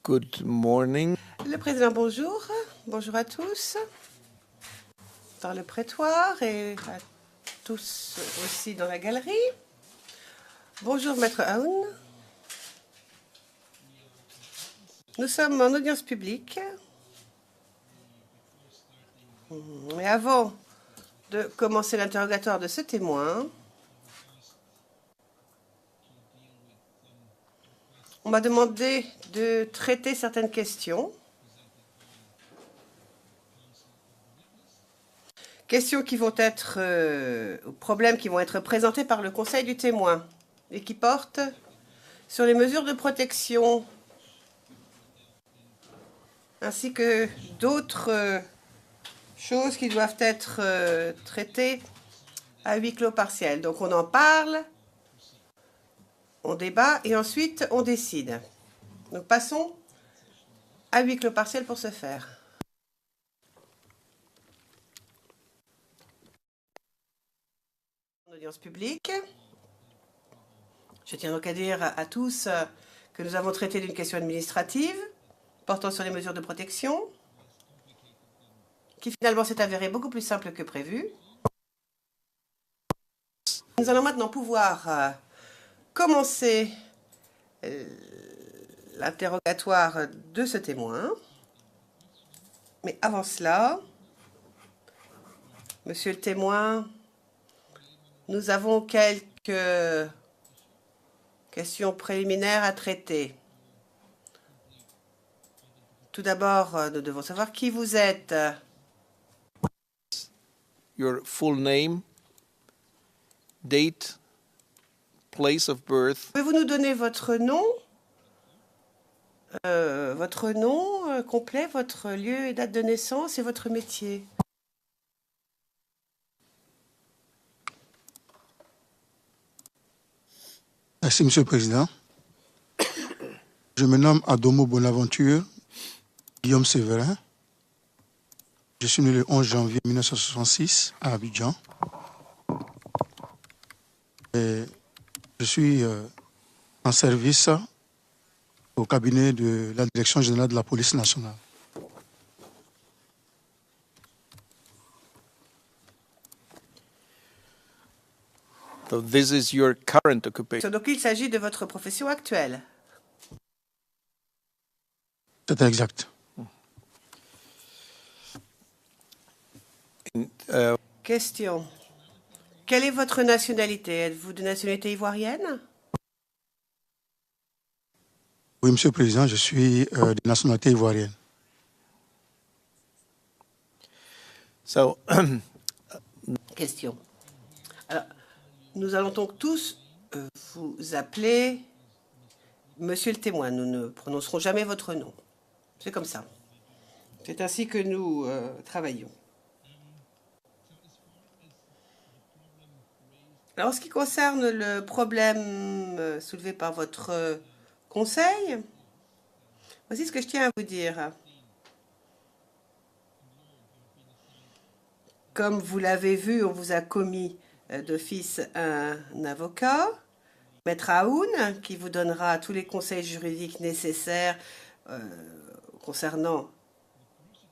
Good morning. Le président, bonjour. Bonjour à tous dans le prétoire et à tous aussi dans la galerie. Bonjour, Maître Aoun. Nous sommes en audience publique. Et avant de commencer l'interrogatoire de ce témoin, on m'a demandé de traiter certaines questions. Questions qui vont être, problèmes qui vont être présentés par le Conseil du témoin et qui portent sur les mesures de protection ainsi que d'autres choses qui doivent être traitées à huis clos partiel. Donc on en parle, on débat et ensuite on décide. Donc passons à huis clos partiel pour ce faire. Audience publique. Je tiens donc à dire à tous que nous avons traité d'une question administrative portant sur les mesures de protection, qui finalement s'est avérée beaucoup plus simple que prévu. Nous allons maintenant pouvoir commencer l'interrogatoire de ce témoin. Mais avant cela, monsieur le témoin, nous avons quelques questions préliminaires à traiter. Tout d'abord, nous devons savoir qui vous êtes. Your full name, date, place of birth. Pouvez-vous nous donner votre nom complet, votre lieu et date de naissance et votre métier? Merci, Monsieur le Président. Je me nomme Adomo Bonaventure Guillaume Séverin. Je suis né le 11 janvier 1966 à Abidjan. Et je suis en service au cabinet de la Direction générale de la police nationale. So this is your current occupation. Donc il s'agit de votre profession actuelle. C'est exact. Question. Quelle est votre nationalité? Êtes-vous de nationalité ivoirienne? Oui, Monsieur le Président, je suis de nationalité ivoirienne. So Question. Alors, nous allons donc tous vous appeler Monsieur le témoin. Nous ne prononcerons jamais votre nom. C'est comme ça. C'est ainsi que nous travaillons. Alors, en ce qui concerne le problème soulevé par votre conseil, voici ce que je tiens à vous dire. Comme vous l'avez vu, on vous a commis d'office un avocat, Maître Aoun, qui vous donnera tous les conseils juridiques nécessaires concernant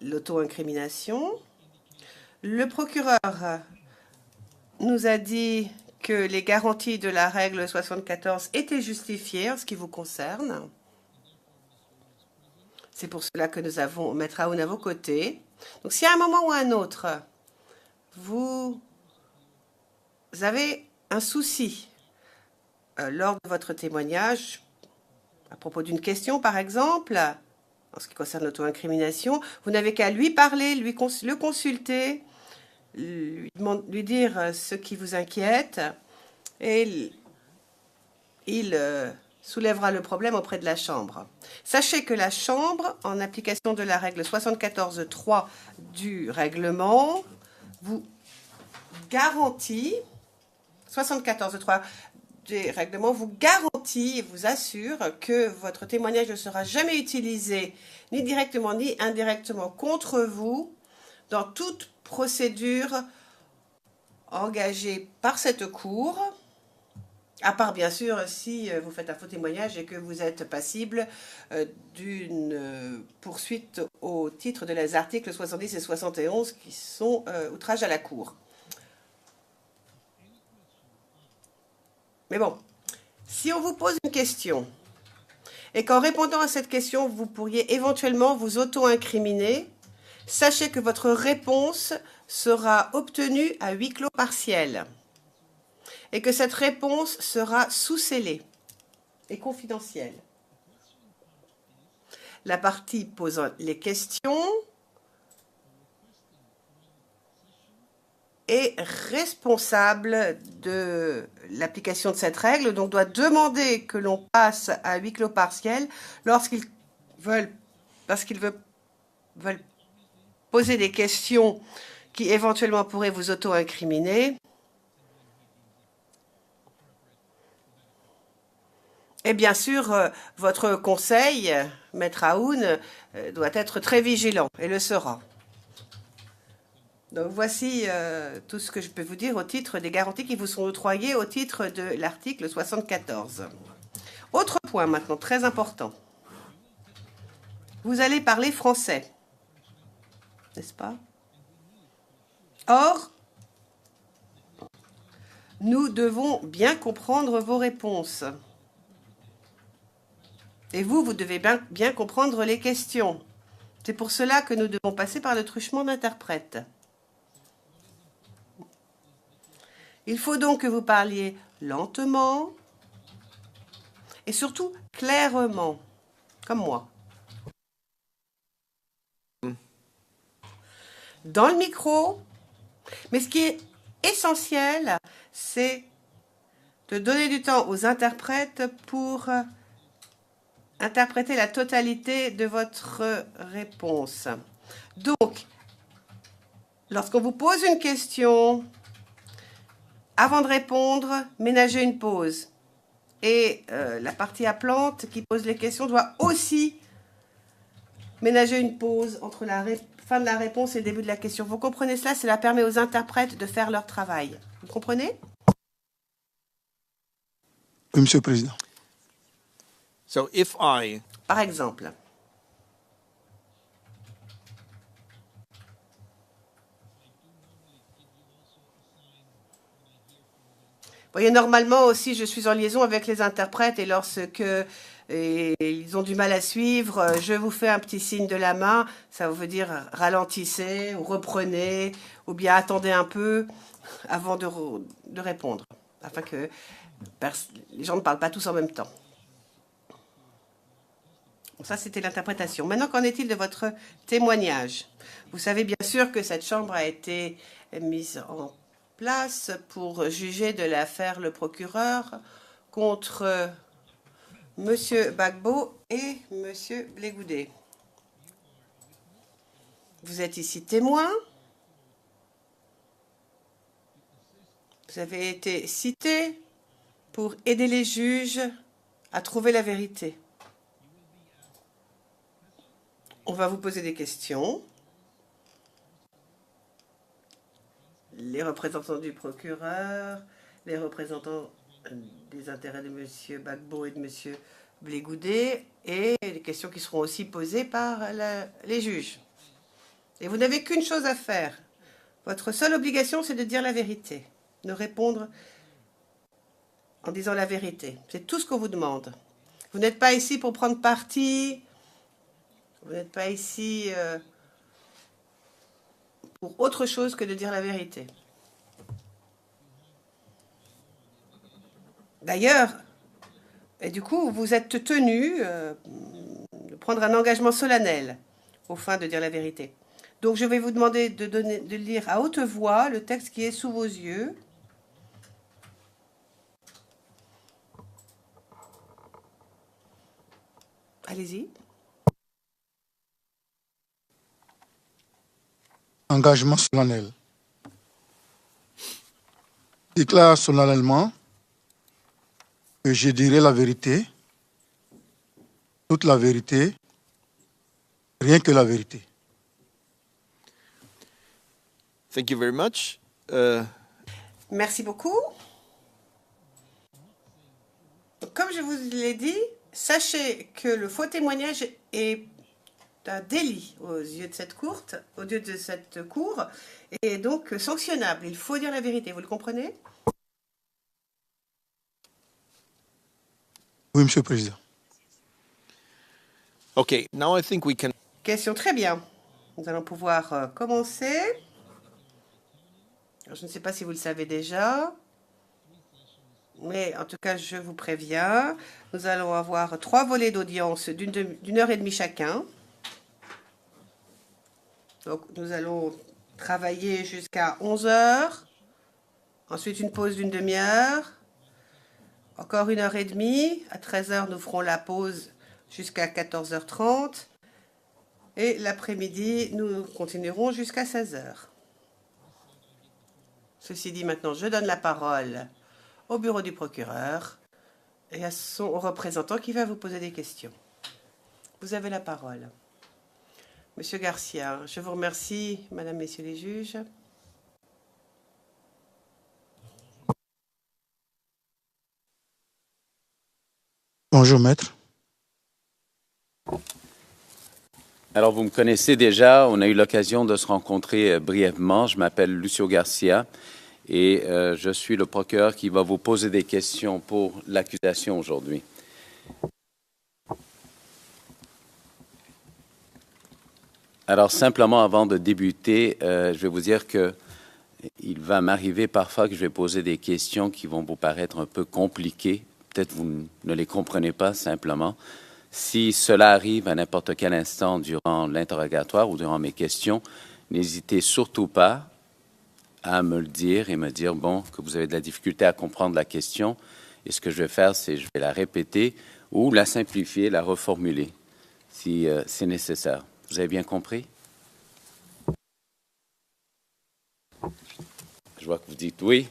l'auto-incrimination. Le procureur nous a dit que les garanties de la règle 74 étaient justifiées en ce qui vous concerne. C'est pour cela que nous avons Maître Aoun à vos côtés. Donc si à un moment ou à un autre, vous avez un souci lors de votre témoignage, à propos d'une question par exemple, en ce qui concerne l'auto-incrimination, vous n'avez qu'à lui parler, le consulter, lui dire ce qui vous inquiète et il soulèvera le problème auprès de la Chambre. Sachez que la Chambre, en application de la règle 74.3 du règlement, vous garantit, 74.3 du règlement vous garantit et vous assure que votre témoignage ne sera jamais utilisé ni directement ni indirectement contre vous dans toute procédure engagée par cette Cour À part, bien sûr, si vous faites un faux témoignage et que vous êtes passible d'une poursuite au titre de les articles 70 et 71 qui sont outrage à la cour. Mais bon, si on vous pose une question et qu'en répondant à cette question, vous pourriez éventuellement vous auto-incriminer, sachez que votre réponse sera obtenue à huis clos partiel et que cette réponse sera sous scellée et confidentielle. La partie posant les questions est responsable de l'application de cette règle, donc doit demander que l'on passe à huis clos partiel lorsqu'ils veulent poser des questions qui éventuellement pourraient vous auto-incriminer. Et bien sûr, votre conseil, Maître Aoun, doit être très vigilant, et le sera. Donc voici tout ce que je peux vous dire au titre des garanties qui vous sont octroyées au titre de l'article 74. Autre point maintenant, très important. Vous allez parler français, n'est-ce pas? Or, nous devons bien comprendre vos réponses. Et vous devez bien comprendre les questions. C'est pour cela que nous devons passer par le truchement d'interprète. Il faut donc que vous parliez lentement et surtout clairement, comme moi. Dans le micro, mais ce qui est essentiel, c'est de donner du temps aux interprètes pour interpréter la totalité de votre réponse. Donc, lorsqu'on vous pose une question, avant de répondre, ménagez une pause. Et la partie appelante qui pose les questions doit aussi ménager une pause entre la fin de la réponse et le début de la question. Vous comprenez cela? Cela permet aux interprètes de faire leur travail. Vous comprenez? Oui, Monsieur le Président. So if I Par exemple, vous voyez, normalement aussi, je suis en liaison avec les interprètes et lorsque ils ont du mal à suivre, je vous fais un petit signe de la main. Ça veut dire ralentissez ou reprenez ou bien attendez un peu avant de répondre, afin que les gens ne parlent pas tous en même temps. Bon, ça, c'était l'interprétation. Maintenant, qu'en est-il de votre témoignage? Vous savez bien sûr que cette chambre a été mise en place pour juger de l'affaire Le Procureur contre Monsieur Gbagbo et Monsieur Blegoudé. Vous êtes ici témoin. Vous avez été cité pour aider les juges à trouver la vérité. On va vous poser des questions. Les représentants du procureur, les représentants des intérêts de M. Gbagbo et de M. Blegoudé, et les questions qui seront aussi posées par les juges. Et vous n'avez qu'une chose à faire. Votre seule obligation, c'est de dire la vérité, de répondre en disant la vérité. C'est tout ce qu'on vous demande. Vous n'êtes pas ici pour prendre parti, vous n'êtes pas ici pour autre chose que de dire la vérité. D'ailleurs, et du coup, vous êtes tenu de prendre un engagement solennel aux fins de dire la vérité. Donc, je vais vous demander de lire à haute voix le texte qui est sous vos yeux. Allez-y. Engagement solennel. Je déclare solennellement que je dirai la vérité, toute la vérité, rien que la vérité. thank you very much. Merci beaucoup. Donc, comme je vous l'ai dit, sachez que le faux témoignage est un délit aux yeux de cette cour, et donc sanctionnable. Il faut dire la vérité, vous le comprenez? Oui, Monsieur le Président. Okay, now I think we can. Question très bien. Nous allons pouvoir commencer. Alors, je ne sais pas si vous le savez déjà, mais en tout cas, je vous préviens. Nous allons avoir 3 volets d'audience d'une heure et demie chacun. Donc, nous allons travailler jusqu'à 11 heures. Ensuite, une pause d'une demi-heure. Encore une heure et demie. À 13 heures, nous ferons la pause jusqu'à 14h30. Et l'après-midi, nous continuerons jusqu'à 16 heures. Ceci dit, maintenant, je donne la parole au bureau du procureur et à son représentant qui va vous poser des questions. Vous avez la parole. Monsieur Garcia, je vous remercie, Madame, Messieurs les juges. Bonjour, Maître. Alors, vous me connaissez déjà, on a eu l'occasion de se rencontrer brièvement. Je m'appelle Lucio Garcia et je suis le procureur qui va vous poser des questions pour l'accusation aujourd'hui. Alors, simplement avant de débuter, je vais vous dire que il va m'arriver parfois que je vais poser des questions qui vont vous paraître un peu compliquées. Peut-être vous ne les comprenez pas simplement. Si cela arrive à n'importe quel instant durant l'interrogatoire ou durant mes questions, n'hésitez surtout pas à me le dire et me dire, bon, que vous avez de la difficulté à comprendre la question. Et ce que je vais faire, c'est je vais la répéter ou la simplifier, la reformuler, si c'est nécessaire. Vous avez bien compris? Je vois que vous dites oui.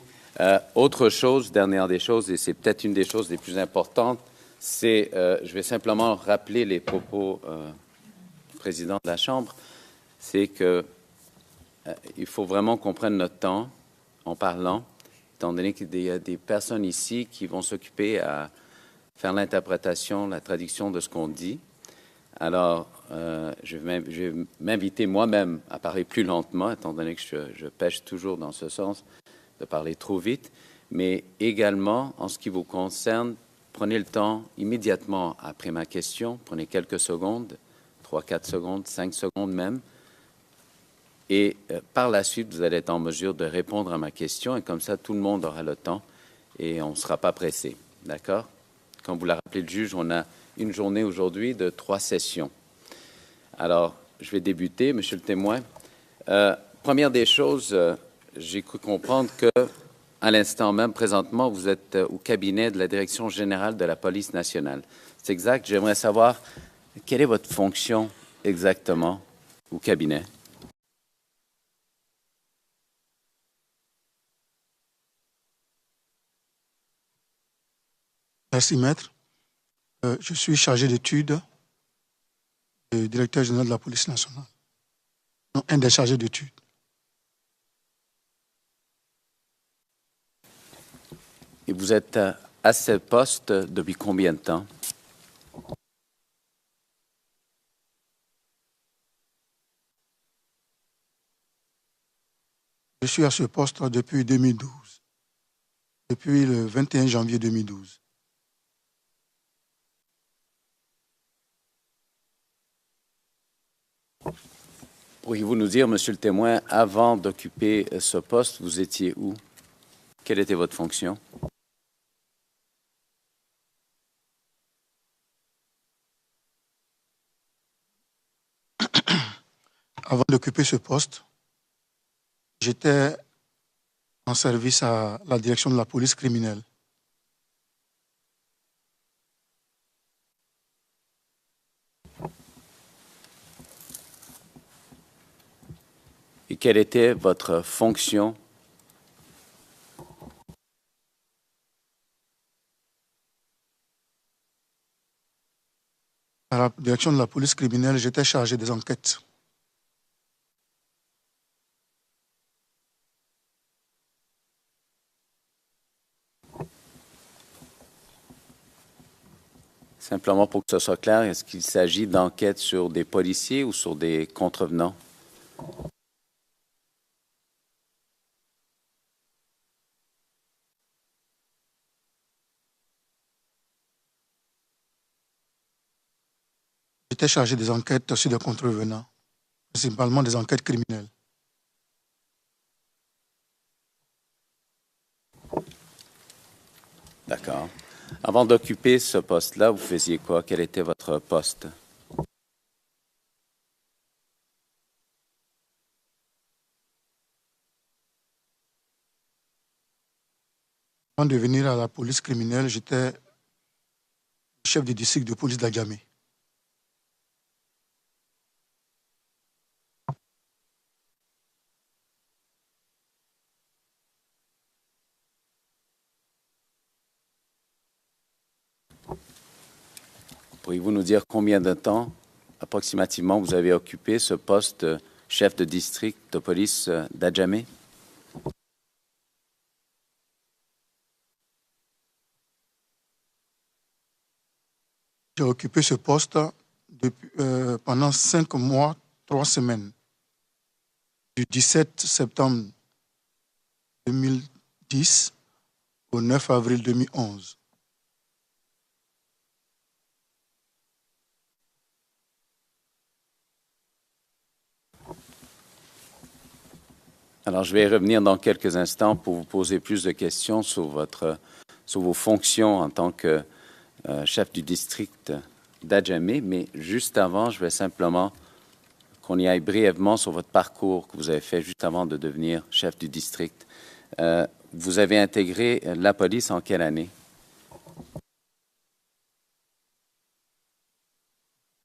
Autre chose, dernière des choses, et c'est peut-être une des choses les plus importantes, c'est, je vais simplement rappeler les propos du président de la Chambre, c'est que il faut vraiment qu'on prenne notre temps en parlant, étant donné qu'il y a des personnes ici qui vont s'occuper à faire l'interprétation, la traduction de ce qu'on dit. Alors, je vais m'inviter moi-même à parler plus lentement, étant donné que je pêche toujours dans ce sens de parler trop vite, mais également, en ce qui vous concerne, prenez le temps immédiatement après ma question, prenez quelques secondes, 3, 4 secondes, 5 secondes même, et par la suite, vous allez être en mesure de répondre à ma question, et comme ça, tout le monde aura le temps, et on ne sera pas pressé. D'accord? Comme vous l'a rappelé le juge, on a une journée aujourd'hui de 3 sessions. Alors, je vais débuter, Monsieur le témoin. Première des choses, j'ai cru comprendre que, à l'instant même, présentement, vous êtes au cabinet de la Direction générale de la Police nationale. C'est exact. J'aimerais savoir quelle est votre fonction exactement au cabinet. Merci, Maître. Je suis chargé d'études et directeur général de la police nationale. Non, un des chargés d'études. Et vous êtes à ce poste depuis combien de temps? Je suis à ce poste depuis 2012, depuis le 21 janvier 2012. Pourriez-vous nous dire, Monsieur le témoin, avant d'occuper ce poste, vous étiez où? Quelle était votre fonction? Avant d'occuper ce poste, j'étais en service à la direction de la police criminelle. Et quelle était votre fonction? À la direction de la police criminelle, j'étais chargé des enquêtes. Simplement pour que ce soit clair, est-ce qu'il s'agit d'enquêtes sur des policiers ou sur des contrevenants? J'étais chargé des enquêtes sur des contrevenants, principalement des enquêtes criminelles. D'accord. Avant d'occuper ce poste-là, vous faisiez quoi? Quel était votre poste? Avant de venir à la police criminelle, j'étais chef du district de police d'Adjamé. Pourriez-vous nous dire combien de temps approximativement vous avez occupé ce poste de chef de district de police d'Adjamé? J'ai occupé ce poste pendant 5 mois, 3 semaines, du 17 septembre 2010 au 9 avril 2011. Alors, je vais revenir dans quelques instants pour vous poser plus de questions sur vos fonctions en tant que chef du district d'Adjamé, mais juste avant, je vais simplement qu'on y aille brièvement sur votre parcours que vous avez fait juste avant de devenir chef du district. Vous avez intégré la police en quelle année?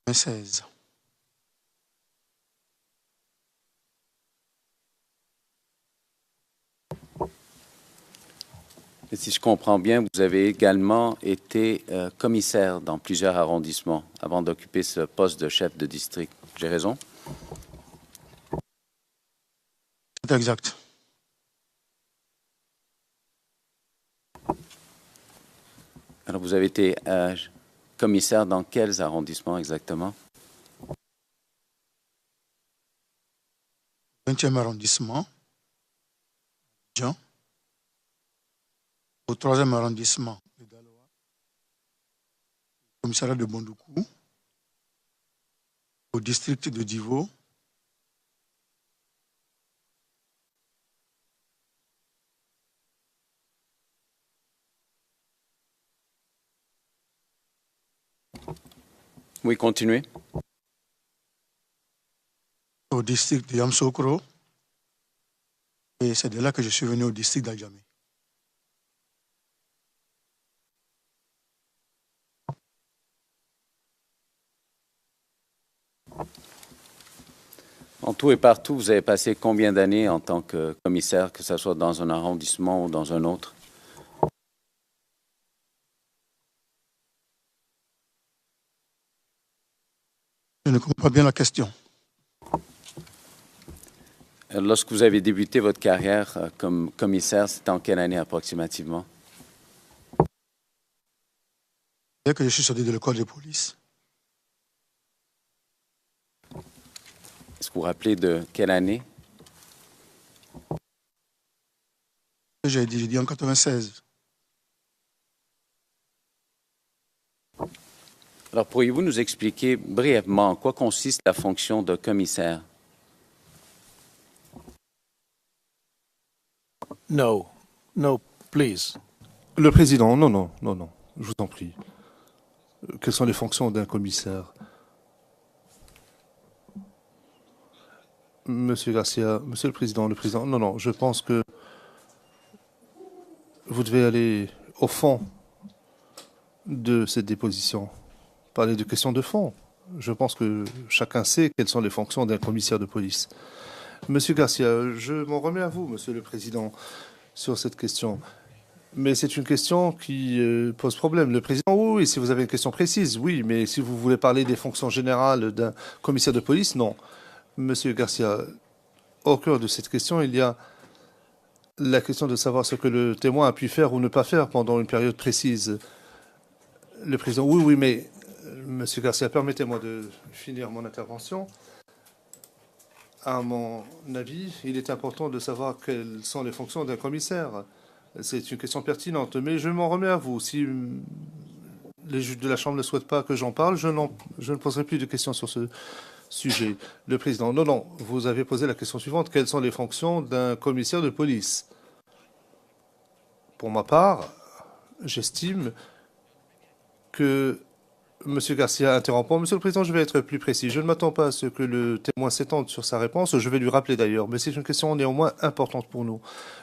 2016. Et si je comprends bien, vous avez également été commissaire dans plusieurs arrondissements avant d'occuper ce poste de chef de district. J'ai raison? C'est exact. Alors, vous avez été commissaire dans quels arrondissements exactement? 20e arrondissement, Jean. Au 3e arrondissement, le Daloa, commissariat de Bondoukou, au district de Divo, Oui, continuez. au district de Yamsokro, et c'est de là que je suis venu au district d'Adjamé. En tout et partout, vous avez passé combien d'années en tant que commissaire, que ce soit dans un arrondissement ou dans un autre? Je ne comprends pas bien la question. Lorsque vous avez débuté votre carrière comme commissaire, c'était en quelle année approximativement? Dès que je suis sorti de l'école de police, Est-ce que vous vous rappelez de quelle année? j'ai dit en 96. Alors, pourriez-vous nous expliquer brièvement en quoi consiste la fonction de commissaire? No, no, please. Le président, non, je vous en prie. Quelles sont les fonctions d'un commissaire? Monsieur Garcia, Monsieur le président, non, je pense que vous devez aller au fond de cette déposition, parler de questions de fond. Je pense que chacun sait quelles sont les fonctions d'un commissaire de police. Monsieur Garcia, je m'en remets à vous, Monsieur le président, sur cette question. Mais c'est une question qui pose problème. Le président, oui, si vous avez une question précise, oui, mais si vous voulez parler des fonctions générales d'un commissaire de police, non. Monsieur Garcia, au cœur de cette question, il y a la question de savoir ce que le témoin a pu faire ou ne pas faire pendant une période précise. Le président, oui, mais Monsieur Garcia, permettez-moi de finir mon intervention. À mon avis, il est important de savoir quelles sont les fonctions d'un commissaire. C'est une question pertinente, mais je m'en remets à vous. Si les juges de la Chambre ne souhaitent pas que j'en parle, je ne poserai plus de questions sur ce sujet. Le président, non, vous avez posé la question suivante. Quelles sont les fonctions d'un commissaire de police? Pour ma part, j'estime que Monsieur Garcia interrompant. Monsieur le Président, je vais être plus précis. Je ne m'attends pas à ce que le témoin s'étende sur sa réponse. Je vais lui rappeler d'ailleurs, mais c'est une question néanmoins importante pour nous.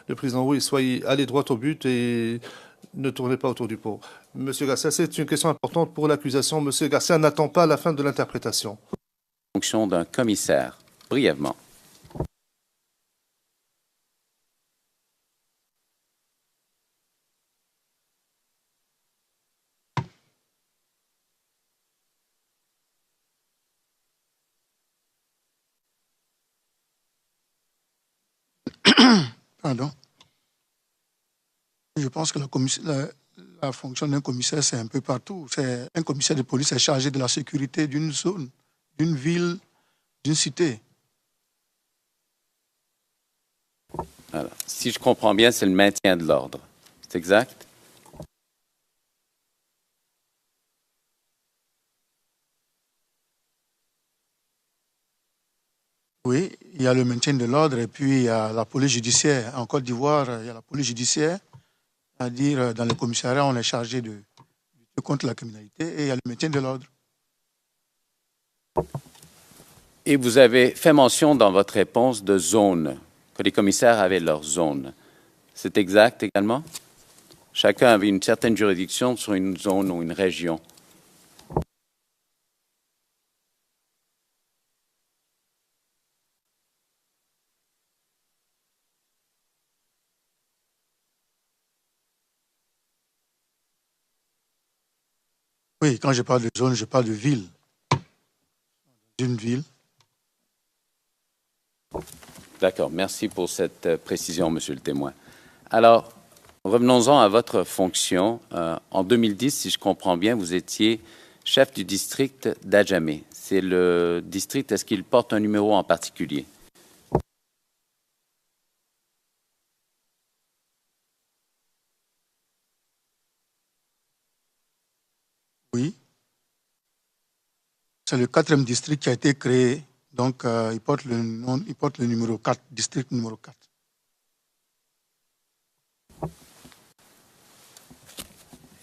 Le Président, oui, allez droit au but et ne tournez pas autour du pot. Monsieur Garcia, c'est une question importante pour l'accusation. Monsieur Garcia n'attend pas la fin de l'interprétation. Fonction d'un commissaire, brièvement. Pardon. Je pense que la fonction d'un commissaire, c'est un peu partout. Un commissaire de police est chargé de la sécurité d'une zone, d'une ville, d'une cité. Alors, si je comprends bien, c'est le maintien de l'ordre. C'est exact? Oui, il y a le maintien de l'ordre et puis il y a la police judiciaire. En Côte d'Ivoire, il y a la police judiciaire, c'est-à-dire dans le commissariat, on est chargé de lutter contre la criminalité et il y a le maintien de l'ordre. Et vous avez fait mention dans votre réponse de zones, que les commissaires avaient leur zone. C'est exact également? Chacun avait une certaine juridiction sur une zone ou une région. Oui, quand je parle de zone, je parle de ville. D'une ville. D'accord, merci pour cette précision, Monsieur le témoin. Alors, revenons-en à votre fonction. En 2010, si je comprends bien, vous étiez chef du district d'Adjamé. C'est le district, est-ce qu'il porte un numéro en particulier? Oui. C'est le 4e district qui a été créé. Donc, il porte le numéro 4, district numéro 4.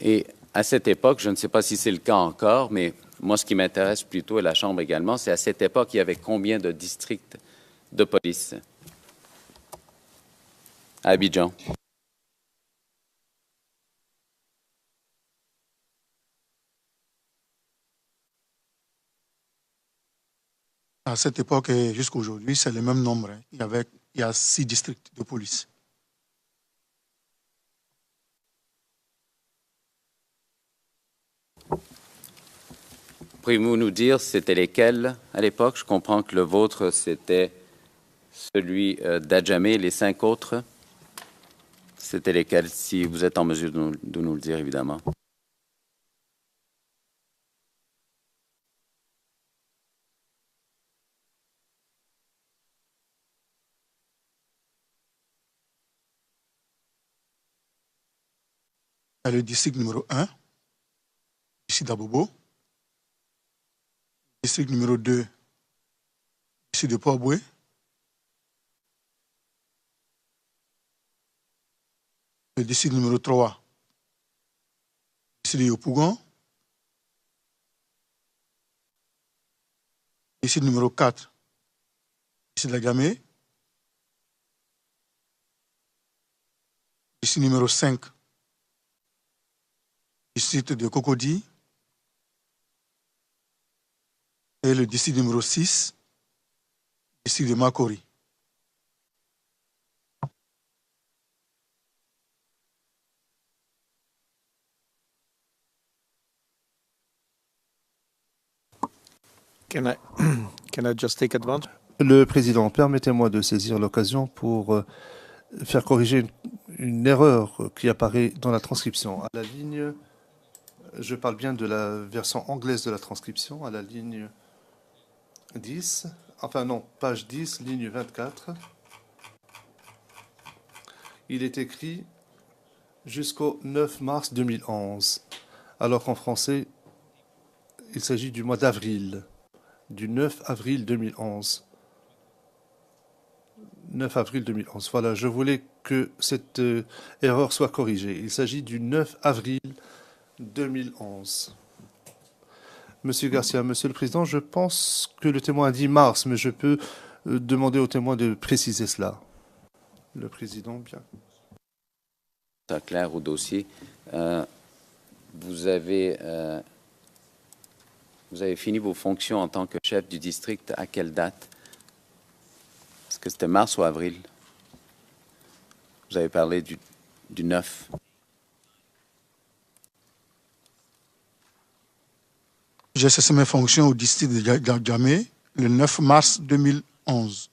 Et à cette époque, je ne sais pas si c'est le cas encore, mais moi, ce qui m'intéresse plutôt, et la Chambre également, c'est à cette époque, il y avait combien de districts de police à Abidjan? À cette époque et jusqu'à aujourd'hui, c'est le même nombre. Il y a 6 districts de police. Pouvez-vous nous dire c'était lesquels à l'époque? Je comprends que le vôtre, c'était celui d'Adjamé, les 5 autres. C'était lesquels, si vous êtes en mesure de nous le dire, évidemment. Il y a le district numéro 1, ici d'Abobo. District numéro 2, ici de Port-Boué. Le district numéro 3, ici de Yopougon. District numéro 4, ici de Lagamé. District numéro 5, district de Cocody. Et le district numéro 6, district de Makori. Can I just take advantage? Le Président, permettez-moi de saisir l'occasion pour faire corriger une erreur qui apparaît dans la transcription. À la ligne Je parle bien de la version anglaise de la transcription, à la ligne 10. Enfin non, page 10, ligne 24. Il est écrit jusqu'au 9 mars 2011, alors qu'en français, il s'agit du mois d'avril, du 9 avril 2011. 9 avril 2011. Voilà, je voulais que cette erreur soit corrigée. Il s'agit du 9 avril 2011. Monsieur Garcia, Monsieur le Président, je pense que le témoin a dit mars, mais je peux demander au témoin de préciser cela. Le Président, bien. Ça clair au dossier. Vous avez fini vos fonctions en tant que chef du district à quelle date? Est-ce que c'était mars ou avril? Vous avez parlé du 9. J'ai cessé mes fonctions au district de Djamé le 9 mars 2011.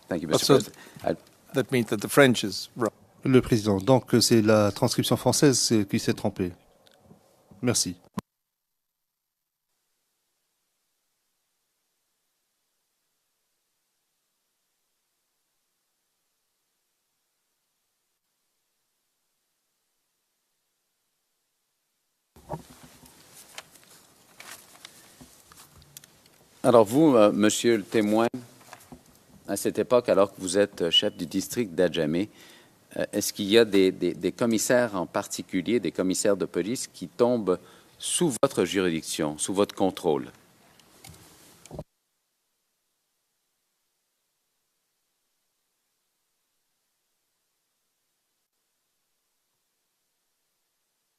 Thank you, Mr. So President. that means that the French is wrong. Le Président, donc c'est la transcription française qui s'est trompée. Merci. Alors vous, monsieur le témoin, à cette époque, alors que vous êtes chef du district d'Adjamé, est-ce qu'il y a des commissaires en particulier, des commissaires de police qui tombent sous votre juridiction, sous votre contrôle?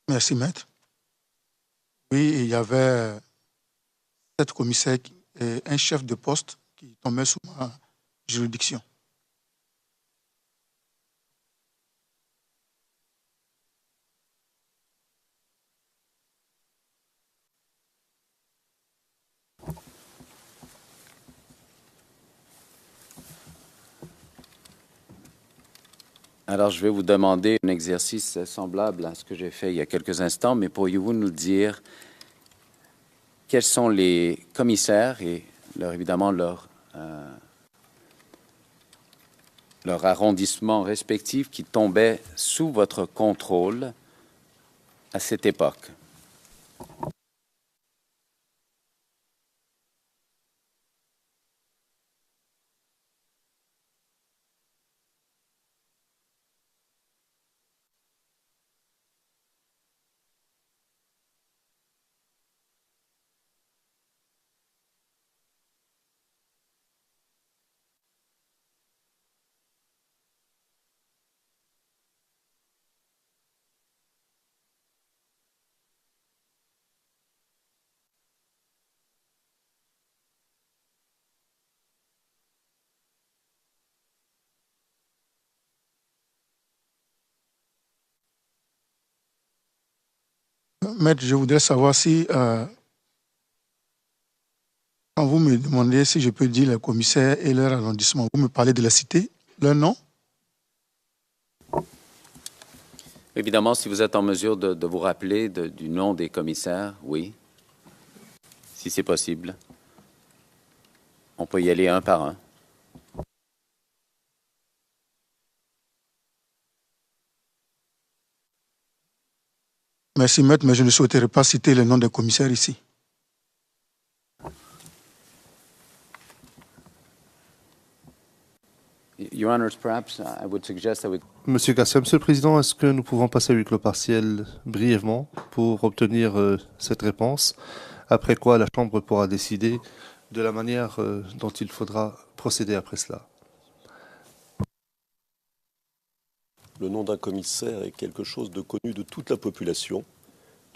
Merci, maître. Oui, il y avait 7 commissaires et un chef de poste qui tombait sous ma juridiction. Alors, je vais vous demander un exercice semblable à ce que j'ai fait il y a quelques instants, mais pourriez-vous nous dire quels sont les commissaires et évidemment leur arrondissement respectif qui tombaient sous votre contrôle à cette époque? Maître, je voudrais savoir si, quand vous me demandez si je peux dire les commissaires et leur arrondissement, vous me parlez de la cité, leur nom? Évidemment, si vous êtes en mesure de vous rappeler du nom des commissaires, oui, si c'est possible. On peut y aller un par un. Merci, maître, mais je ne souhaiterais pas citer le nom des commissaires ici. Your Honors, perhaps I would suggest that we... Monsieur Garcia, Monsieur le Président, est-ce que nous pouvons passer à huis clos partiel brièvement pour obtenir cette réponse, après quoi la Chambre pourra décider de la manière dont il faudra procéder après cela. Le nom d'un commissaire est quelque chose de connu de toute la population,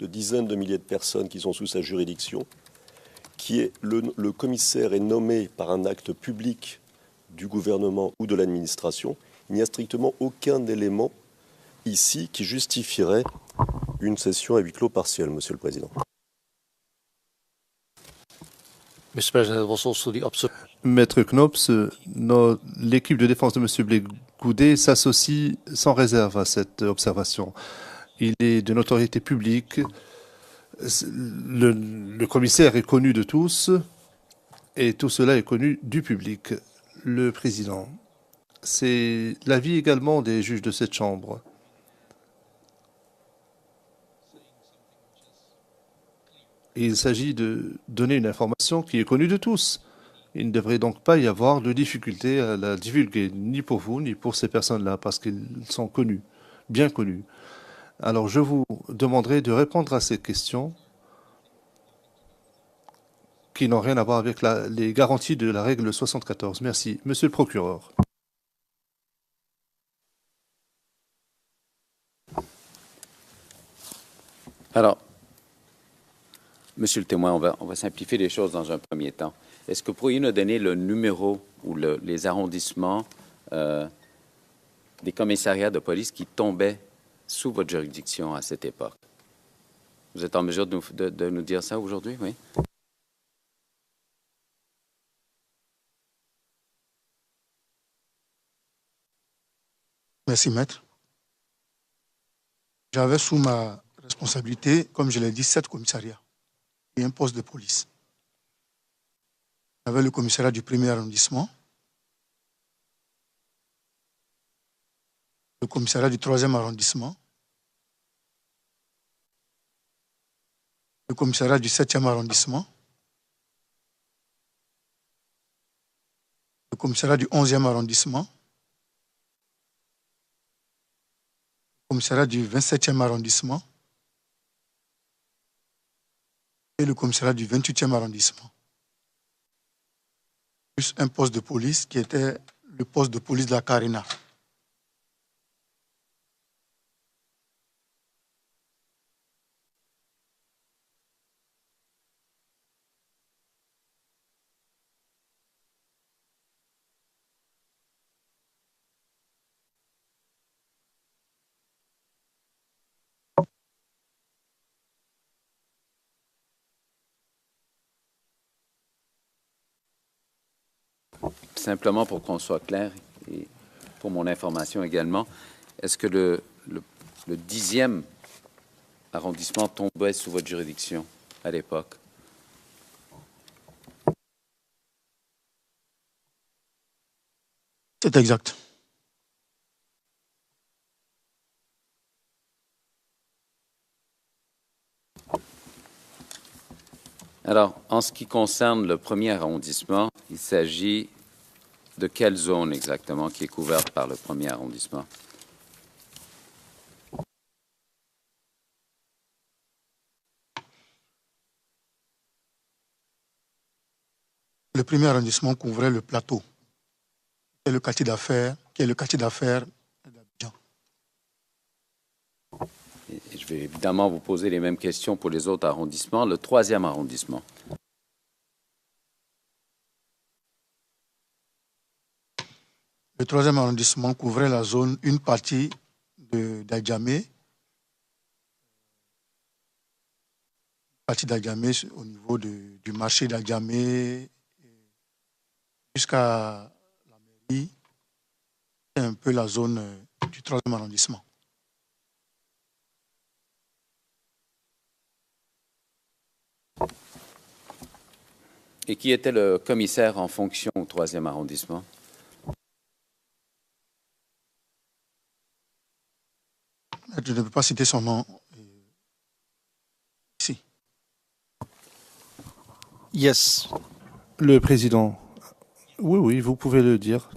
de dizaines de milliers de personnes qui sont sous sa juridiction, le commissaire est nommé par un acte public du gouvernement ou de l'administration. Il n'y a strictement aucun élément ici qui justifierait une session à huis clos partiel, Monsieur le Président. Mr. President, it was also the Maître Knops, l'équipe de défense de M. Blé-Goudet s'associe sans réserve à cette observation. Il est de notoriété publique. Le commissaire est connu de tous et tout cela est connu du public. Le président, c'est l'avis également des juges de cette Chambre. Il s'agit de donner une information qui est connue de tous. Il ne devrait donc pas y avoir de difficulté à la divulguer, ni pour vous, ni pour ces personnes-là, parce qu'ils sont connus, bien connus. Alors je vous demanderai de répondre à ces questions qui n'ont rien à voir avec les garanties de la règle 74. Merci. Monsieur le procureur. Alors, monsieur le témoin, on va simplifier les choses dans un premier temps. Est-ce que vous pourriez nous donner le numéro ou les arrondissements des commissariats de police qui tombaient sous votre juridiction à cette époque? Vous êtes en mesure de nous dire ça aujourd'hui, oui? Merci, maître. J'avais sous ma responsabilité, comme je l'ai dit, 7 commissariats et un poste de police. J'avais le commissariat du 1er arrondissement, le commissariat du 3e arrondissement, le commissariat du 7e arrondissement, le commissariat du 11e arrondissement, le commissariat du 27e arrondissement et le commissariat du 28e arrondissement. Plus un poste de police qui était le poste de police de la Carina. Simplement pour qu'on soit clair, et pour mon information également, est-ce que le 10e arrondissement tombait sous votre juridiction à l'époque? C'est exact. Alors, en ce qui concerne le 1er arrondissement, il s'agit de quelle zone exactement qui est couverte par le 1er arrondissement? Le 1er arrondissement couvrait le plateau, qui est le quartier d'affaires d'Abidjan. Et je vais évidemment vous poser les mêmes questions pour les autres arrondissements. Le 3e arrondissement. Le 3e arrondissement couvrait la zone, une partie d'Adjamé, au niveau du marché d'Adjamé jusqu'à la mairie, c'est un peu la zone du 3e arrondissement. Et qui était le commissaire en fonction au 3e arrondissement? Je ne peux pas citer son nom ici. Yes. Le président, oui, vous pouvez le dire.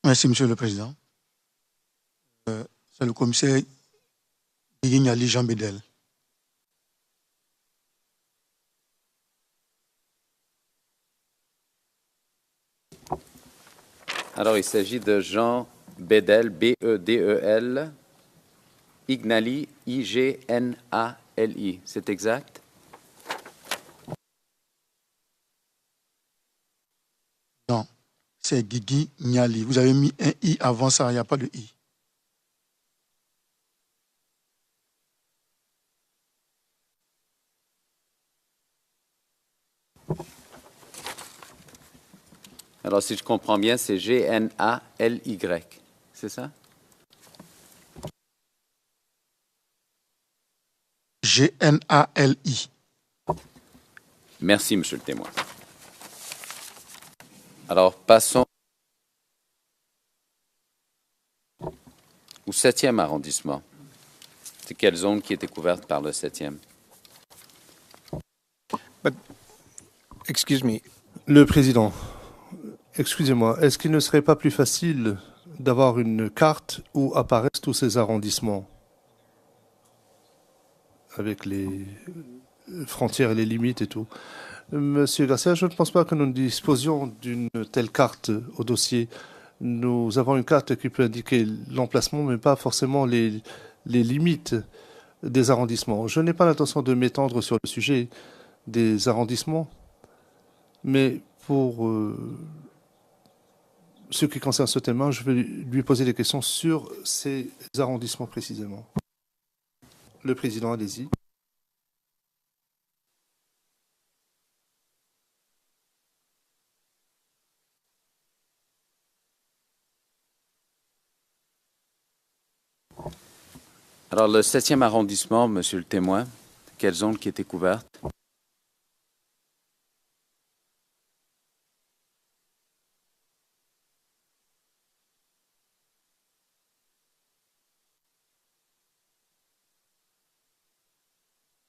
Merci, Monsieur le Président. C'est le commissaire Guigui Jean Bédel. Alors, il s'agit de Jean Bédel, B-E-D-E-L, Ignali, I-G-N-A-L-I. C'est exact? Non, c'est Guigui Niali. Vous avez mis un I avant ça, il n'y a pas de I. Alors, si je comprends bien, c'est G-N-A-L-Y. C'est ça? G-N-A-L-I. Merci, Monsieur le témoin. Alors, passons au 7e arrondissement. C'est quelle zone qui était couverte par le 7e? Excuse me. Le président, excusez-moi, est-ce qu'il ne serait pas plus facile d'avoir une carte où apparaissent tous ces arrondissements avec les frontières et les limites et tout? Monsieur Garcia, je ne pense pas que nous disposions d'une telle carte au dossier. Nous avons une carte qui peut indiquer l'emplacement, mais pas forcément les limites des arrondissements. Je n'ai pas l'intention de m'étendre sur le sujet des arrondissements, mais pour ce qui concerne ce thème, je vais lui poser des questions sur ces arrondissements précisément. Le président, allez-y. Alors, le 7e arrondissement, Monsieur le témoin, quelle zone qui était couverte?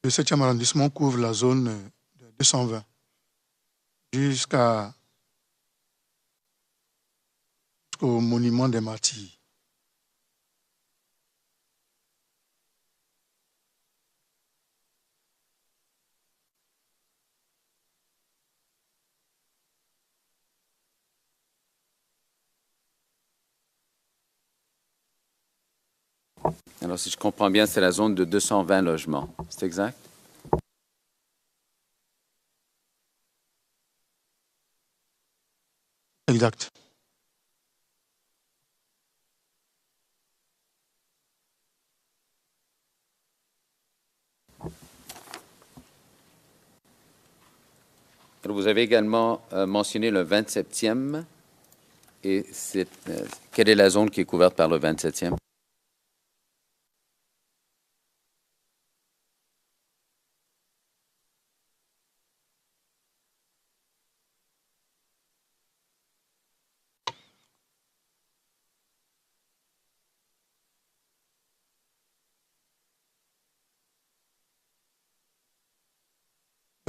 Le 7e arrondissement couvre la zone de 220 jusqu'au monument des martyrs. Alors, si je comprends bien, c'est la zone de 220 logements. C'est exact? Exact. Alors, vous avez également mentionné le 27e. Et quelle est la zone qui est couverte par le 27e?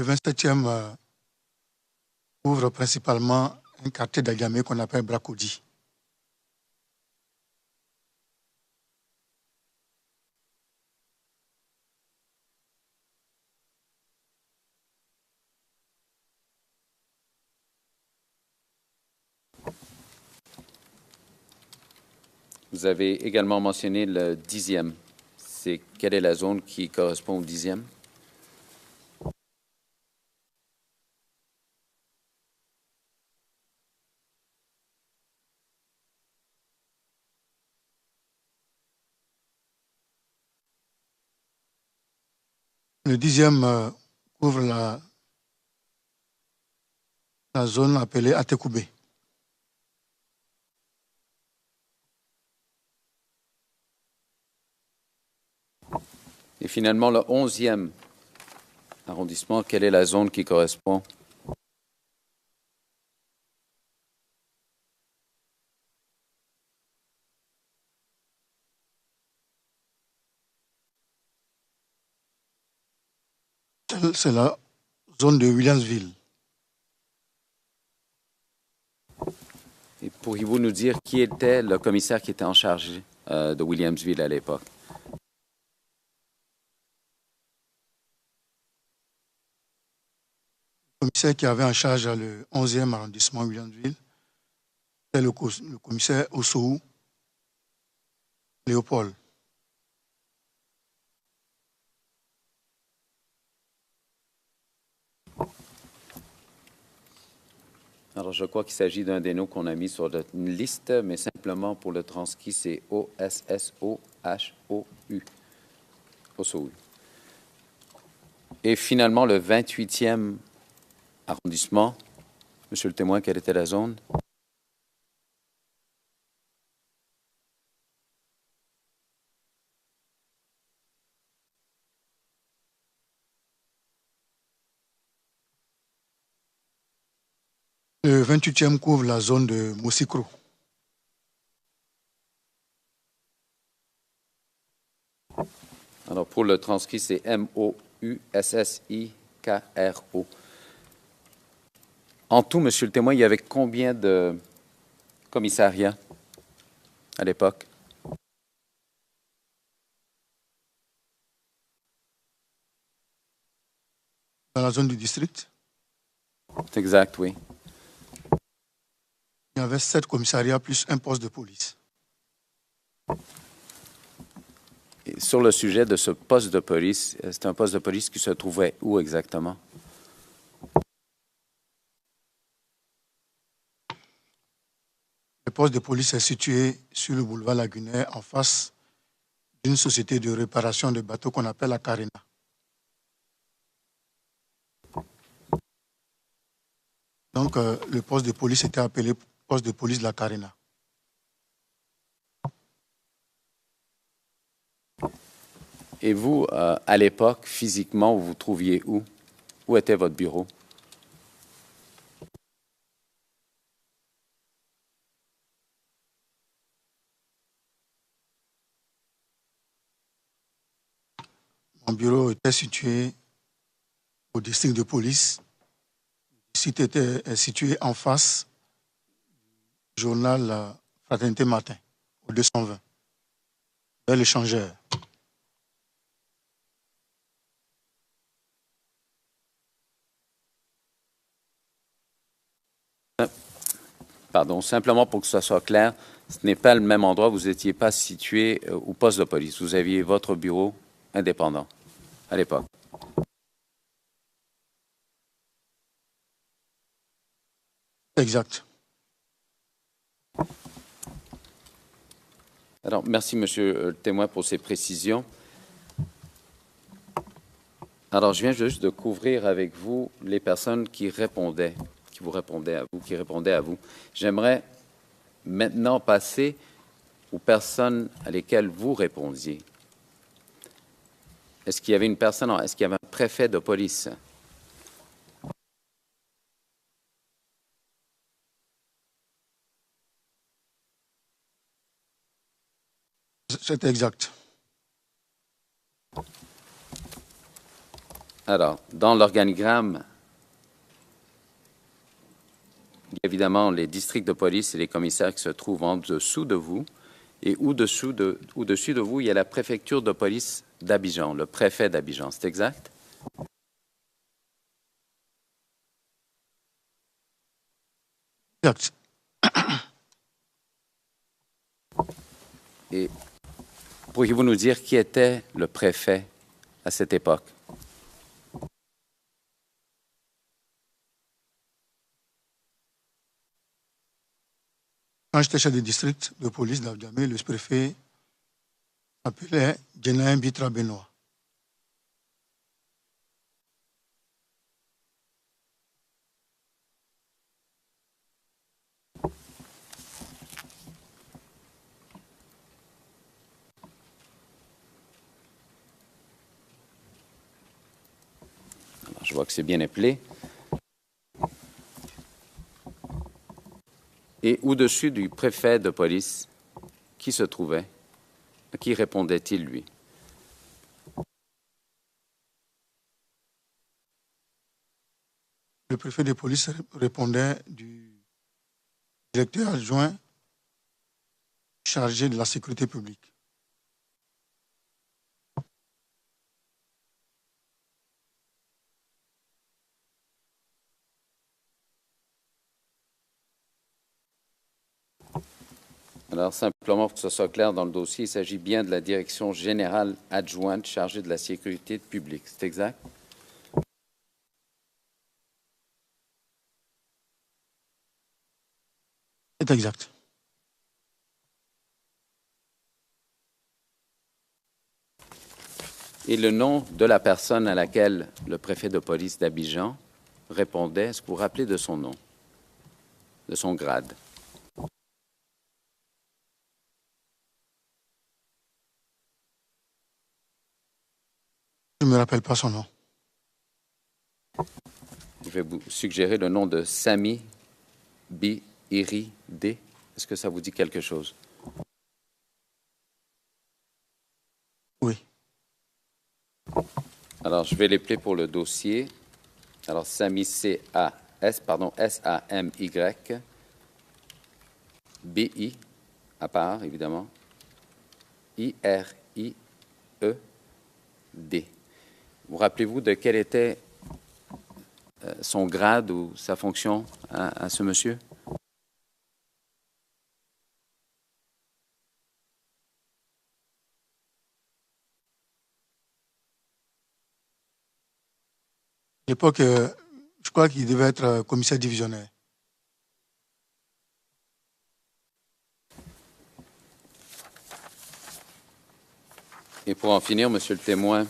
Le 27e couvre principalement un quartier d'Agamé qu'on appelle Bracodi. Vous avez également mentionné le 10e. Quelle est la zone qui correspond au 10e? Le 10e couvre la zone appelée Atekoubé. Et finalement, le 11e arrondissement, quelle est la zone qui correspond? C'est la zone de Williamsville. Et pourriez-vous nous dire qui était le commissaire qui était en charge de Williamsville à l'époque? Le commissaire qui avait en charge le 11e arrondissement Williamsville, c'est le commissaire Osou Léopold. Alors, je crois qu'il s'agit d'un des noms qu'on a mis sur une liste, mais simplement pour le transcrit, c'est O-S-S-O-H-O-U. Osou. Et finalement, le 28e arrondissement, Monsieur le témoin, quelle était la zone? Le 28e couvre la zone de Moussikro. Alors, pour le transcrit, c'est M-O-U-S-S-I-K-R-O. En tout, monsieur le témoin, il y avait combien de commissariats à l'époque? Dans la zone du district, C'est exact, oui. il y avait 7 commissariats plus un poste de police. Et sur le sujet de ce poste de police, c'est un poste de police qui se trouvait où exactement? Le poste de police est situé sur le boulevard Lagunaire en face d'une société de réparation de bateaux qu'on appelle la Carina. Donc, le poste de police était appelé poste de police de la Carina. Et vous, à l'époque, physiquement, vous vous trouviez où? Où était votre bureau? Mon bureau était situé au district de police. Le site était situé en face du journal Fraternité Matin, au 220, vers l'échangeur. Pardon, simplement pour que ce soit clair, ce n'est pas le même endroit, vous n'étiez pas situé au poste de police, vous aviez votre bureau indépendant à l'époque. Exact. Alors, merci, monsieur le témoin, pour ces précisions. Alors, je viens juste de couvrir avec vous les personnes qui répondaient, qui vous répondaient à vous, qui répondaient à vous. J'aimerais maintenant passer aux personnes à lesquelles vous répondiez. Est-ce qu'il y avait une personne, est-ce qu'il y avait un préfet de police? C'est exact. Alors, dans l'organigramme, il y a évidemment les districts de police et les commissaires qui se trouvent en dessous de vous. Et au-dessus de vous, il y a la préfecture de police d'Abidjan, le préfet d'Abidjan. C'est exact? Exact. Et pourriez-vous nous dire qui était le préfet à cette époque? Quand j'étais chef de district de police d'Abdjamé, le préfet s'appelait Djenaïm Bitra Benoît. Alors, je vois que c'est bien appelé. Et au-dessus du préfet de police, qui se trouvait? À qui répondait-il, lui? Le préfet de police répondait du directeur adjoint chargé de la sécurité publique. Alors, simplement pour que ce soit clair dans le dossier, il s'agit bien de la direction générale adjointe chargée de la sécurité publique. C'est exact? C'est exact. Et le nom de la personne à laquelle le préfet de police d'Abidjan répondait, est-ce que vous vous rappelez de son nom? de son grade. Je ne me rappelle pas son nom. Je vais vous suggérer le nom de Sami B. Iri D. Est-ce que ça vous dit quelque chose? Oui. Alors, je vais l'appeler pour le dossier. Alors, Sami, S-A-M-Y, B-I, à part, évidemment, I-R-I-E-D. Vous rappelez-vous de quel était son grade ou sa fonction à ce monsieur? À l'époque, je crois qu'il devait être commissaire divisionnaire. Et pour en finir, monsieur le témoin,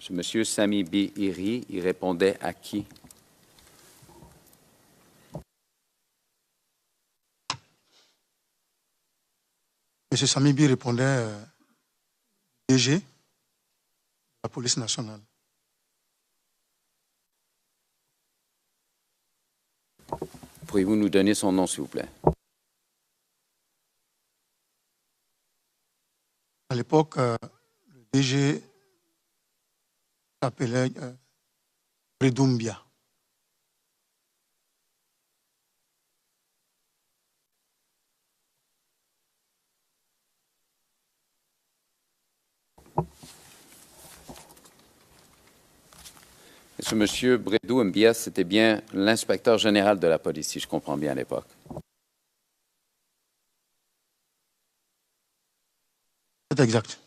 ce monsieur Sami B. Iri, il répondait à qui? M. Samibi répondait DG de la police nationale. Pourriez-vous nous donner son nom, s'il vous plaît? À l'époque, le DG s'appelait Redoumbia. Et ce monsieur Bredou Mbia, c'était bien l'inspecteur général de la police, si je comprends bien à l'époque. C'est exact.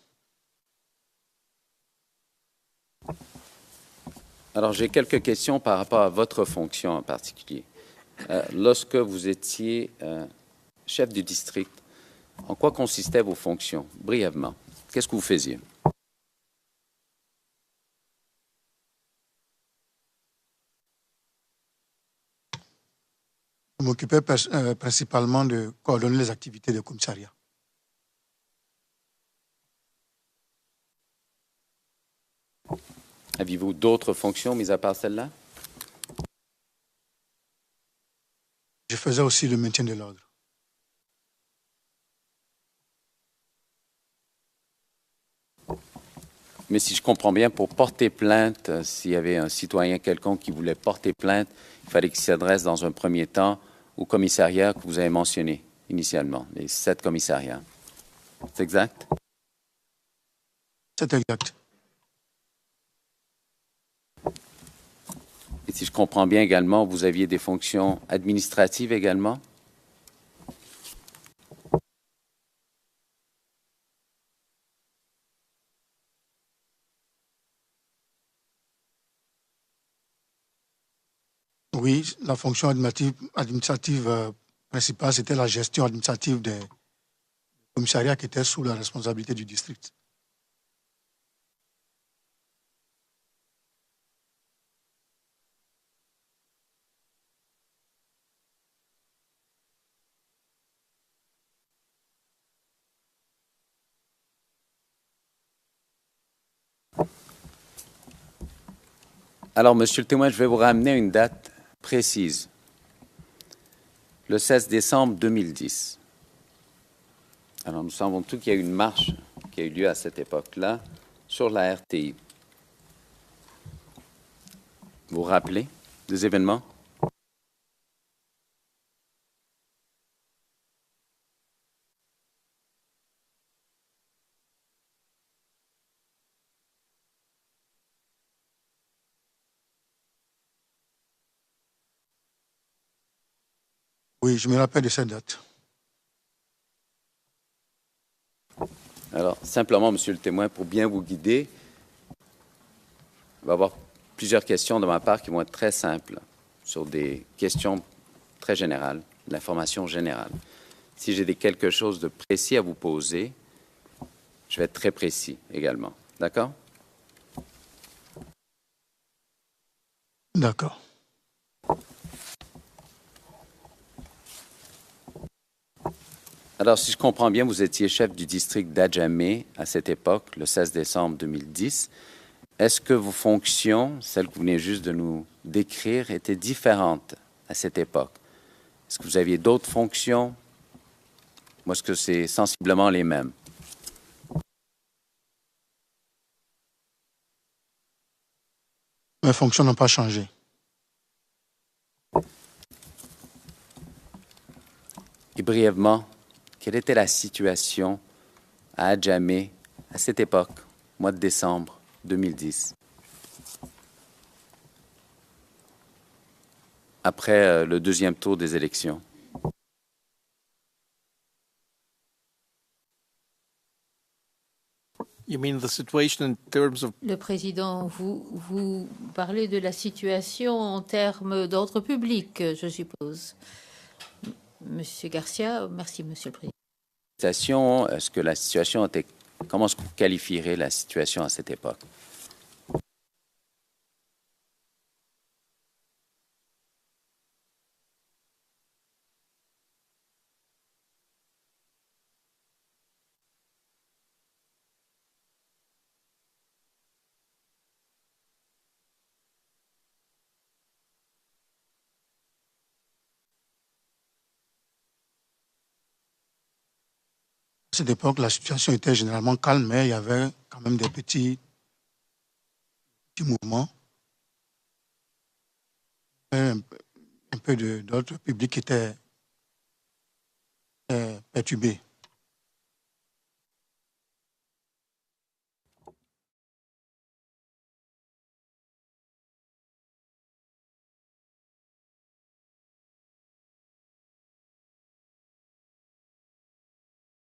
Alors, j'ai quelques questions par rapport à votre fonction en particulier. Lorsque vous étiez chef du district, en quoi consistaient vos fonctions, brièvement? Qu'est-ce que vous faisiez? Je m'occupais principalement de coordonner les activités des commissariats. Aviez-vous d'autres fonctions, mis à part celle-là? Je faisais aussi le maintien de l'ordre. Mais si je comprends bien, pour porter plainte, s'il y avait un citoyen quelconque qui voulait porter plainte, il fallait qu'il s'adresse dans un premier temps au commissariat que vous avez mentionné initialement, les 7 commissariats. C'est exact? C'est exact. Et si je comprends bien également, vous aviez des fonctions administratives également? Oui, la fonction administrative principale, c'était la gestion administrative des commissariats qui étaient sous la responsabilité du district. Alors, monsieur le témoin, je vais vous ramener à une date précise. Le 16 décembre 2010. Alors, nous savons tous qu'il y a eu une marche qui a eu lieu à cette époque-là sur la RTI. Vous vous rappelez des événements? Oui, je me rappelle de cette date. Alors, simplement, monsieur le témoin, pour bien vous guider, il va y avoir plusieurs questions de ma part qui vont être très simples, sur des questions très générales, de l'information générale. Si j'ai quelque chose de précis à vous poser, je vais être très précis également. D'accord? D'accord. Alors, si je comprends bien, vous étiez chef du district d'Adjamé à cette époque, le 16 décembre 2010. Est-ce que vos fonctions, celles que vous venez juste de nous décrire, étaient différentes à cette époque? Est-ce que vous aviez d'autres fonctions? Ou est-ce que c'est sensiblement les mêmes? Mes fonctions n'ont pas changé. Et brièvement, quelle était la situation à Adjamé à cette époque, mois de décembre 2010, après le deuxième tour des élections? You mean the situation in terms of Le président, vous parlez de la situation en termes d'ordre public, je suppose. Monsieur Garcia, merci, Monsieur le Président. Est-ce que la situation était... Comment est-ce que vous qualifierez la situation à cette époque? À cette époque, la situation était généralement calme, mais il y avait quand même des petits mouvements. Un peu d'ordre public qui était perturbé.